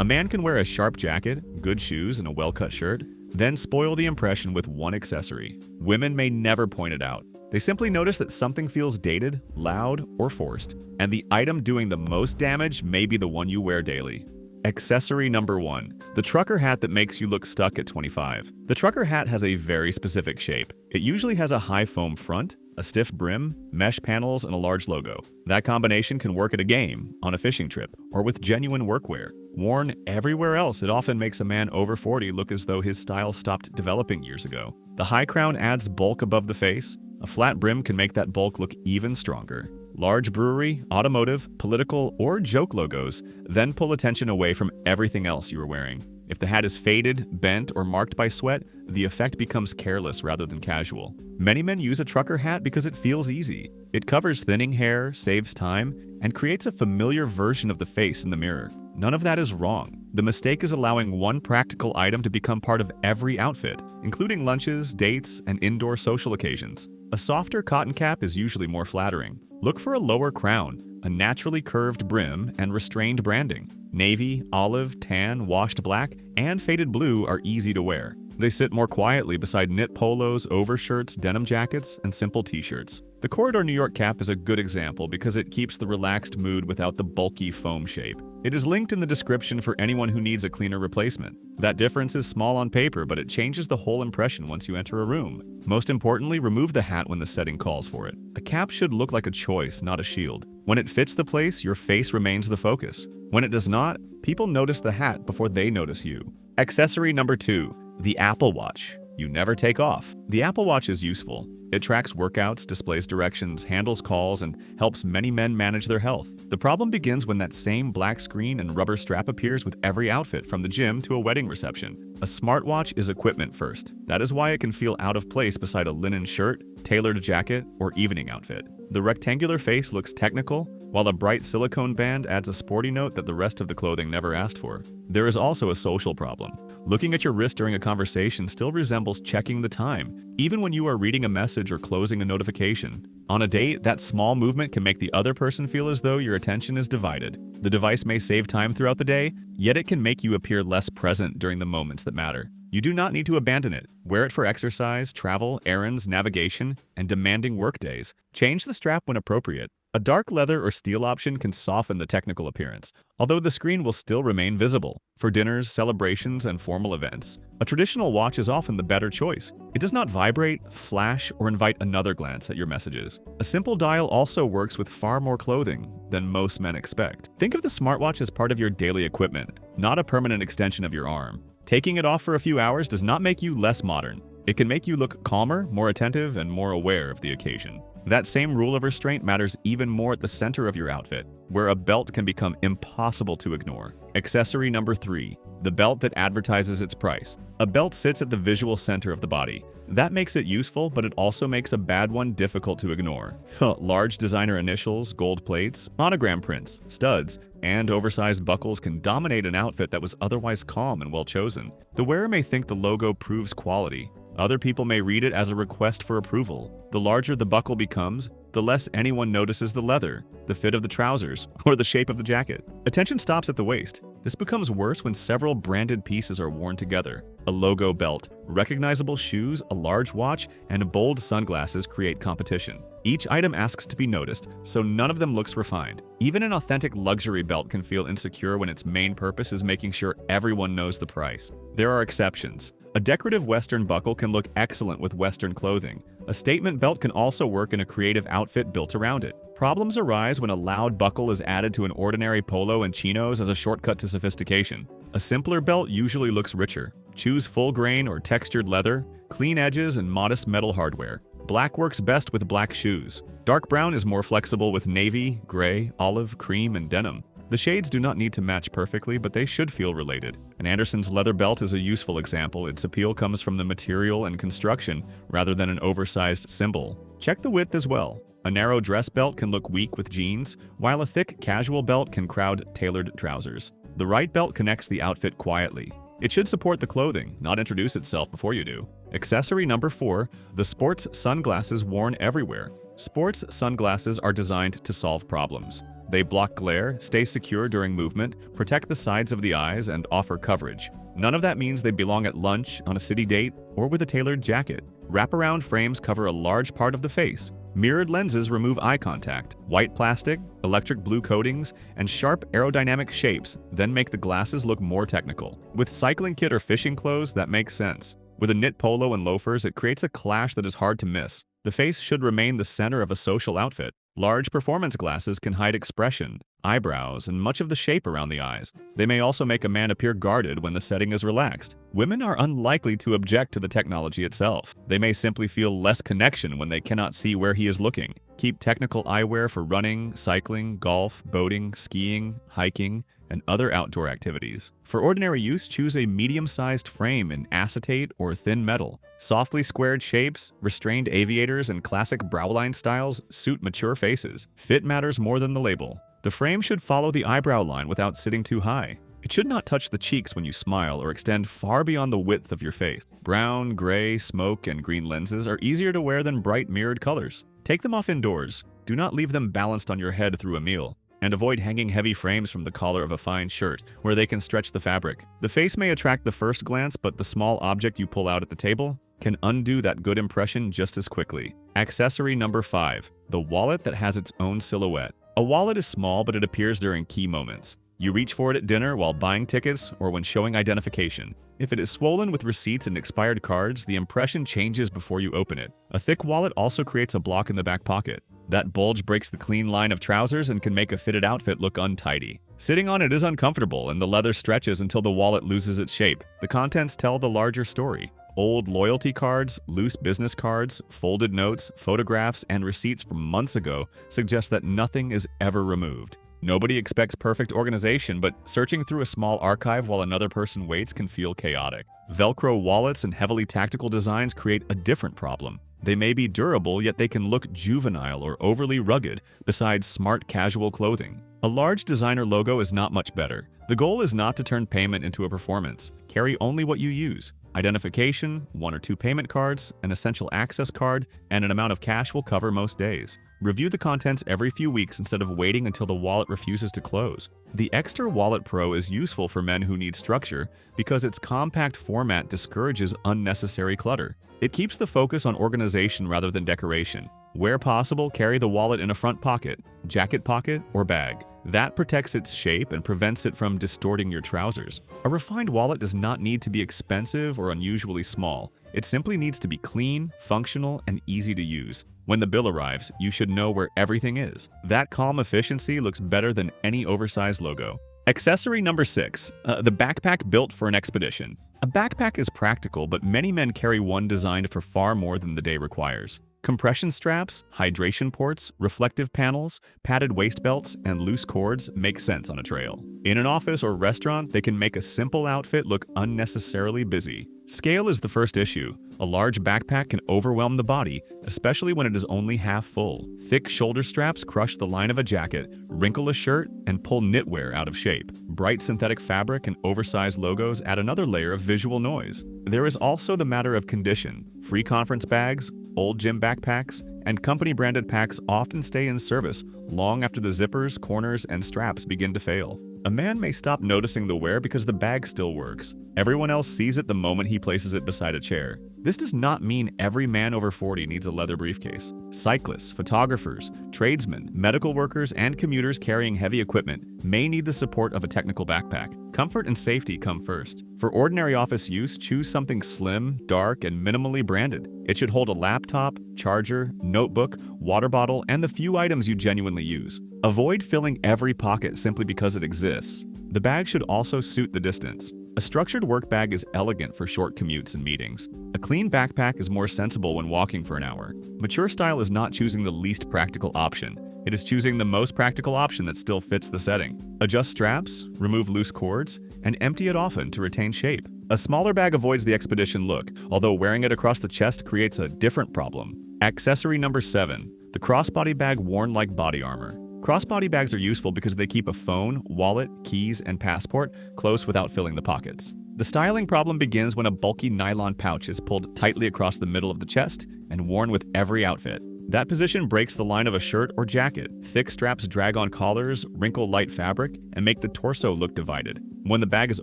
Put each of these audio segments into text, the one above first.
A man can wear a sharp jacket, good shoes, and a well-cut shirt, then spoil the impression with one accessory. Women may never point it out. They simply notice that something feels dated, loud, or forced, and the item doing the most damage may be the one you wear daily. Accessory number 1. The trucker hat that makes you look stuck at 25. The trucker hat has a very specific shape. It usually has a high foam front, a stiff brim, mesh panels, and a large logo. That combination can work at a game, on a fishing trip, or with genuine workwear. Worn everywhere else, it often makes a man over 40 look as though his style stopped developing years ago. The high crown adds bulk above the face. A flat brim can make that bulk look even stronger. Large brewery, automotive, political, or joke logos then pull attention away from everything else you are wearing. If the hat is faded, bent, or marked by sweat, the effect becomes careless rather than casual. Many men use a trucker hat because it feels easy. It covers thinning hair, saves time, and creates a familiar version of the face in the mirror. None of that is wrong. The mistake is allowing one practical item to become part of every outfit, including lunches, dates, and indoor social occasions. A softer cotton cap is usually more flattering. Look for a lower crown, a naturally curved brim, and restrained branding. Navy, olive, tan, washed black, and faded blue are easy to wear. They sit more quietly beside knit polos, overshirts, denim jackets, and simple t-shirts. The Corridor New York cap is a good example because it keeps the relaxed mood without the bulky foam shape. It is linked in the description for anyone who needs a cleaner replacement. That difference is small on paper, but it changes the whole impression once you enter a room. Most importantly, remove the hat when the setting calls for it. A cap should look like a choice, not a shield. When it fits the place, your face remains the focus. When it does not, people notice the hat before they notice you. Accessory number 2. The Apple Watch. You never take off. The Apple Watch is useful. It tracks workouts, displays directions, handles calls, and helps many men manage their health. The problem begins when that same black screen and rubber strap appears with every outfit from the gym to a wedding reception. A smartwatch is equipment first. That is why it can feel out of place beside a linen shirt, tailored jacket, or evening outfit. The rectangular face looks technical, while a bright silicone band adds a sporty note that the rest of the clothing never asked for. There is also a social problem. Looking at your wrist during a conversation still resembles checking the time, even when you are reading a message or closing a notification. On a date, that small movement can make the other person feel as though your attention is divided. The device may save time throughout the day, yet it can make you appear less present during the moments that matter. You do not need to abandon it. Wear it for exercise, travel, errands, navigation, and demanding work days. Change the strap when appropriate. A dark leather or steel option can soften the technical appearance, although the screen will still remain visible. For dinners, celebrations, and formal events, a traditional watch is often the better choice. It does not vibrate, flash, or invite another glance at your messages. A simple dial also works with far more clothing than most men expect. Think of the smartwatch as part of your daily equipment, not a permanent extension of your arm. Taking it off for a few hours does not make you less modern. It can make you look calmer, more attentive, and more aware of the occasion. That same rule of restraint matters even more at the center of your outfit, where a belt can become impossible to ignore. Accessory number 3. The belt that advertises its price. A belt sits at the visual center of the body. That makes it useful, but it also makes a bad one difficult to ignore. Large designer initials, gold plates, monogram prints, studs, and oversized buckles can dominate an outfit that was otherwise calm and well chosen. The wearer may think the logo proves quality. Other people may read it as a request for approval. The larger the buckle becomes, the less anyone notices the leather, the fit of the trousers, or the shape of the jacket. Attention stops at the waist. This becomes worse when several branded pieces are worn together. A logo belt, recognizable shoes, a large watch, and bold sunglasses create competition. Each item asks to be noticed, so none of them looks refined. Even an authentic luxury belt can feel insecure when its main purpose is making sure everyone knows the price. There are exceptions. A decorative Western buckle can look excellent with Western clothing. A statement belt can also work in a creative outfit built around it. Problems arise when a loud buckle is added to an ordinary polo and chinos as a shortcut to sophistication. A simpler belt usually looks richer. Choose full grain or textured leather, clean edges, and modest metal hardware. Black works best with black shoes. Dark brown is more flexible with navy, gray, olive, cream, and denim. The shades do not need to match perfectly, but they should feel related. An Anderson's leather belt is a useful example. Its appeal comes from the material and construction rather than an oversized symbol. Check the width as well. A narrow dress belt can look weak with jeans, while a thick casual belt can crowd tailored trousers. The right belt connects the outfit quietly. It should support the clothing, not introduce itself before you do. Accessory number 4, the sports sunglasses worn everywhere. Sports sunglasses are designed to solve problems. They block glare, stay secure during movement, protect the sides of the eyes, and offer coverage. None of that means they belong at lunch, on a city date, or with a tailored jacket. Wraparound frames cover a large part of the face. Mirrored lenses remove eye contact. White plastic, electric blue coatings, and sharp aerodynamic shapes then make the glasses look more technical. With cycling kit or fishing clothes, that makes sense. With a knit polo and loafers, it creates a clash that is hard to miss. The face should remain the center of a social outfit. Large performance glasses can hide expression, eyebrows, and much of the shape around the eyes. They may also make a man appear guarded when the setting is relaxed. Women are unlikely to object to the technology itself. They may simply feel less connection when they cannot see where he is looking. Keep technical eyewear for running, cycling, golf, boating, skiing, hiking, and other outdoor activities. For ordinary use, choose a medium-sized frame in acetate or thin metal. Softly squared shapes, restrained aviators, and classic browline styles suit mature faces. Fit matters more than the label. The frame should follow the eyebrow line without sitting too high. It should not touch the cheeks when you smile or extend far beyond the width of your face. Brown, gray, smoke, and green lenses are easier to wear than bright mirrored colors. Take them off indoors. Do not leave them balanced on your head through a meal. And avoid hanging heavy frames from the collar of a fine shirt, where they can stretch the fabric. The face may attract the first glance, but the small object you pull out at the table can undo that good impression just as quickly. Accessory number 5. The wallet that has its own silhouette. A wallet is small, but it appears during key moments. You reach for it at dinner, while buying tickets, or when showing identification. If it is swollen with receipts and expired cards, the impression changes before you open it. A thick wallet also creates a block in the back pocket. That bulge breaks the clean line of trousers and can make a fitted outfit look untidy. Sitting on it is uncomfortable, and the leather stretches until the wallet loses its shape. The contents tell the larger story. Old loyalty cards, loose business cards, folded notes, photographs, and receipts from months ago suggest that nothing is ever removed. Nobody expects perfect organization, but searching through a small archive while another person waits can feel chaotic. Velcro wallets and heavily tactical designs create a different problem. They may be durable, yet they can look juvenile or overly rugged, besides smart casual clothing. A large designer logo is not much better. The goal is not to turn payment into a performance. Carry only what you use. Identification, 1 or 2 payment cards, an essential access card, and an amount of cash will cover most days. Review the contents every few weeks instead of waiting until the wallet refuses to close. The Ekster Wallet Pro is useful for men who need structure because its compact format discourages unnecessary clutter. It keeps the focus on organization rather than decoration. Where possible, carry the wallet in a front pocket, jacket pocket, or bag. That protects its shape and prevents it from distorting your trousers. A refined wallet does not need to be expensive or unusually small. It simply needs to be clean, functional, and easy to use. When the bill arrives, you should know where everything is. That calm efficiency looks better than any oversized logo. Accessory number 6. The backpack built for an expedition. A backpack is practical, but many men carry one designed for far more than the day requires. Compression straps, hydration ports, reflective panels, padded waist belts, and loose cords make sense on a trail. In an office or restaurant, they can make a simple outfit look unnecessarily busy. Scale is the first issue. A large backpack can overwhelm the body, especially when it is only half full. Thick shoulder straps crush the line of a jacket, wrinkle a shirt, and pull knitwear out of shape. Bright synthetic fabric and oversized logos add another layer of visual noise. There is also the matter of condition. Free conference bags, old gym backpacks, and company-branded packs often stay in service long after the zippers, corners, and straps begin to fail. A man may stop noticing the wear because the bag still works. Everyone else sees it the moment he places it beside a chair. This does not mean every man over 40 needs a leather briefcase. Cyclists, photographers, tradesmen, medical workers, and commuters carrying heavy equipment may need the support of a technical backpack. Comfort and safety come first. For ordinary office use, choose something slim, dark, and minimally branded. It should hold a laptop, charger, notebook, water bottle, and the few items you genuinely use. Avoid filling every pocket simply because it exists. The bag should also suit the distance. A structured work bag is elegant for short commutes and meetings. A clean backpack is more sensible when walking for an hour. Mature style is not choosing the least practical option. It is choosing the most practical option that still fits the setting. Adjust straps, remove loose cords, and empty it often to retain shape. A smaller bag avoids the expedition look, although wearing it across the chest creates a different problem. Accessory number 7. The crossbody bag worn like body armor. Crossbody bags are useful because they keep a phone, wallet, keys, and passport close without filling the pockets. The styling problem begins when a bulky nylon pouch is pulled tightly across the middle of the chest and worn with every outfit. That position breaks the line of a shirt or jacket. Thick straps drag on collars, wrinkle light fabric, and make the torso look divided. When the bag is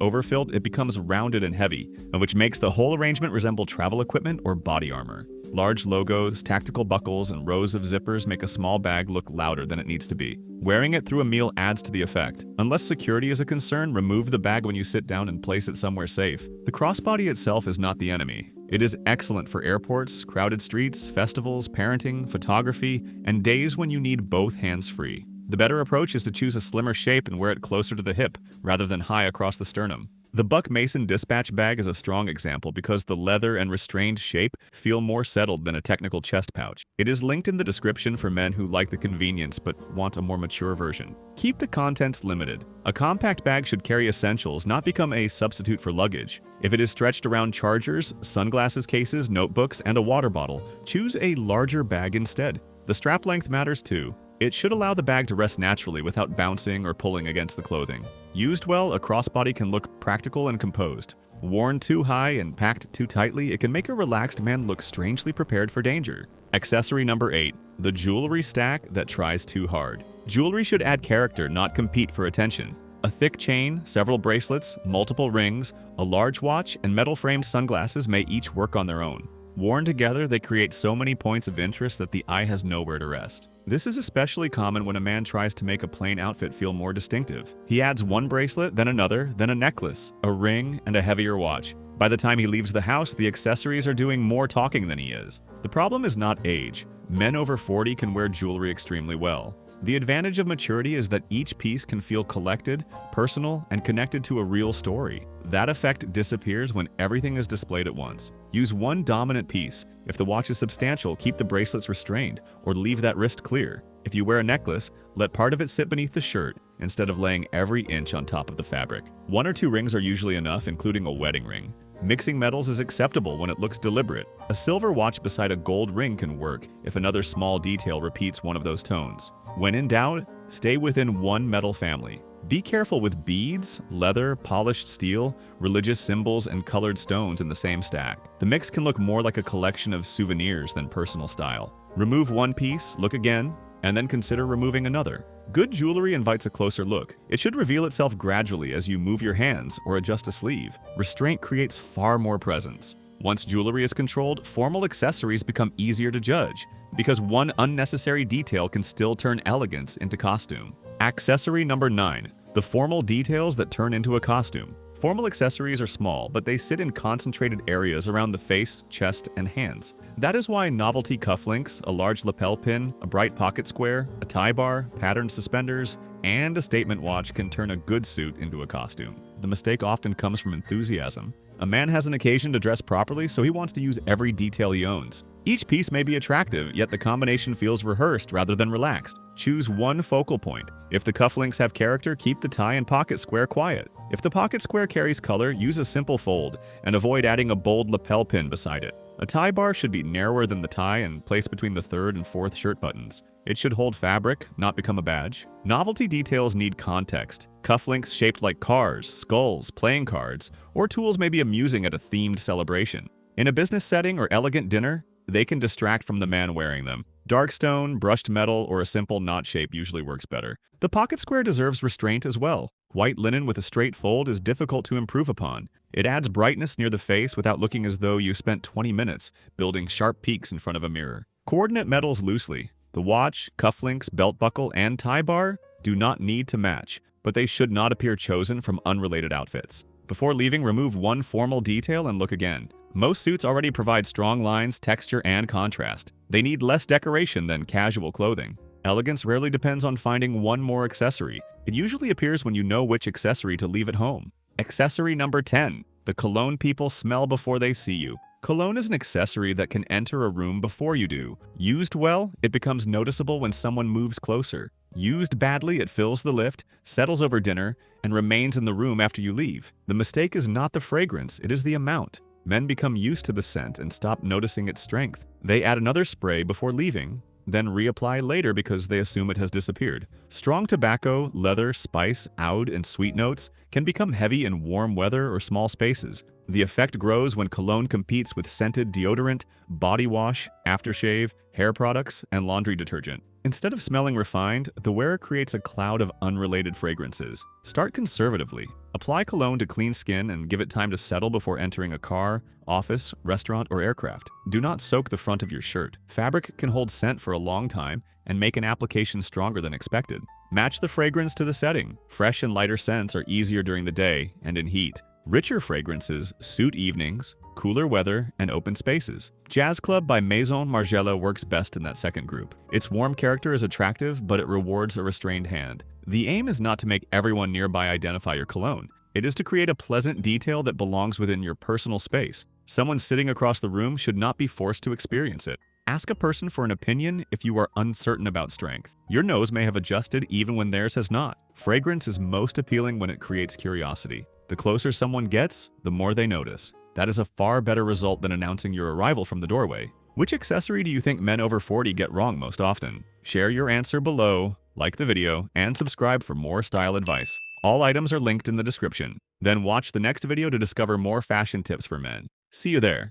overfilled, it becomes rounded and heavy, which makes the whole arrangement resemble travel equipment or body armor. Large logos, tactical buckles, and rows of zippers make a small bag look louder than it needs to be. Wearing it through a meal adds to the effect. Unless security is a concern, remove the bag when you sit down and place it somewhere safe. The crossbody itself is not the enemy. It is excellent for airports, crowded streets, festivals, parenting, photography, and days when you need both hands free. The better approach is to choose a slimmer shape and wear it closer to the hip, rather than high across the sternum. The Buck Mason dispatch bag is a strong example because the leather and restrained shape feel more settled than a technical chest pouch. It is linked in the description for men who like the convenience but want a more mature version. Keep the contents limited. A compact bag should carry essentials, not become a substitute for luggage. If it is stretched around chargers, sunglasses cases, notebooks, and a water bottle, choose a larger bag instead. The strap length matters too. It should allow the bag to rest naturally without bouncing or pulling against the clothing. Used well, a crossbody can look practical and composed. Worn too high and packed too tightly, it can make a relaxed man look strangely prepared for danger. Accessory number 8. The jewelry stack that tries too hard. Jewelry should add character, not compete for attention. A thick chain, several bracelets, multiple rings, a large watch, and metal-framed sunglasses may each work on their own. Worn together, they create so many points of interest that the eye has nowhere to rest. This is especially common when a man tries to make a plain outfit feel more distinctive. He adds one bracelet, then another, then a necklace, a ring, and a heavier watch. By the time he leaves the house, the accessories are doing more talking than he is. The problem is not age. Men over 40 can wear jewelry extremely well. The advantage of maturity is that each piece can feel collected, personal, and connected to a real story. That effect disappears when everything is displayed at once. Use one dominant piece. If the watch is substantial, keep the bracelets restrained, or leave that wrist clear. If you wear a necklace, let part of it sit beneath the shirt, instead of laying every inch on top of the fabric. 1 or 2 rings are usually enough, including a wedding ring. Mixing metals is acceptable when it looks deliberate. A silver watch beside a gold ring can work if another small detail repeats one of those tones. When in doubt, stay within one metal family. Be careful with beads, leather, polished steel, religious symbols, and colored stones in the same stack. The mix can look more like a collection of souvenirs than personal style. Remove one piece, look again, and then consider removing another. Good jewelry invites a closer look. It should reveal itself gradually as you move your hands or adjust a sleeve. Restraint creates far more presence. Once jewelry is controlled, formal accessories become easier to judge, because one unnecessary detail can still turn elegance into costume. Accessory number 9. The formal details that turn into a costume. Formal accessories are small, but they sit in concentrated areas around the face, chest, and hands. That is why novelty cufflinks, a large lapel pin, a bright pocket square, a tie bar, patterned suspenders, and a statement watch can turn a good suit into a costume. The mistake often comes from enthusiasm. A man has an occasion to dress properly, so he wants to use every detail he owns. Each piece may be attractive, yet the combination feels rehearsed rather than relaxed. Choose one focal point. If the cufflinks have character, keep the tie and pocket square quiet. If the pocket square carries color, use a simple fold, and avoid adding a bold lapel pin beside it. A tie bar should be narrower than the tie and placed between the 3rd and 4th shirt buttons. It should hold fabric, not become a badge. Novelty details need context. Cufflinks shaped like cars, skulls, playing cards, or tools may be amusing at a themed celebration. In a business setting or elegant dinner, they can distract from the man wearing them. Dark stone, brushed metal, or a simple knot shape usually works better. The pocket square deserves restraint as well. White linen with a straight fold is difficult to improve upon. It adds brightness near the face without looking as though you spent 20 minutes building sharp peaks in front of a mirror. Coordinate metals loosely. The watch, cufflinks, belt buckle, and tie bar do not need to match, but they should not appear chosen from unrelated outfits. Before leaving, remove one formal detail and look again. Most suits already provide strong lines, texture, and contrast. They need less decoration than casual clothing. Elegance rarely depends on finding one more accessory. It usually appears when you know which accessory to leave at home. Accessory number 10. The cologne people smell before they see you. Cologne is an accessory that can enter a room before you do. Used well, it becomes noticeable when someone moves closer. Used badly, it fills the lift, settles over dinner, and remains in the room after you leave. The mistake is not the fragrance, it is the amount. Men become used to the scent and stop noticing its strength. They add another spray before leaving, then reapply later because they assume it has disappeared. Strong tobacco, leather, spice, oud, and sweet notes can become heavy in warm weather or small spaces. The effect grows when cologne competes with scented deodorant, body wash, aftershave, hair products, and laundry detergent. Instead of smelling refined, the wearer creates a cloud of unrelated fragrances. Start conservatively. Apply cologne to clean skin and give it time to settle before entering a car, office, restaurant, or aircraft. Do not soak the front of your shirt. Fabric can hold scent for a long time and make an application stronger than expected. Match the fragrance to the setting. Fresh and lighter scents are easier during the day and in heat. Richer fragrances suit evenings, cooler weather, and open spaces. Jazz Club by Maison Margiela works best in that second group. Its warm character is attractive, but it rewards a restrained hand. The aim is not to make everyone nearby identify your cologne. It is to create a pleasant detail that belongs within your personal space. Someone sitting across the room should not be forced to experience it. Ask a person for an opinion if you are uncertain about strength. Your nose may have adjusted even when theirs has not. Fragrance is most appealing when it creates curiosity. The closer someone gets, the more they notice. That is a far better result than announcing your arrival from the doorway. Which accessory do you think men over 40 get wrong most often? Share your answer below, like the video, and subscribe for more style advice. All items are linked in the description. Then watch the next video to discover more fashion tips for men. See you there.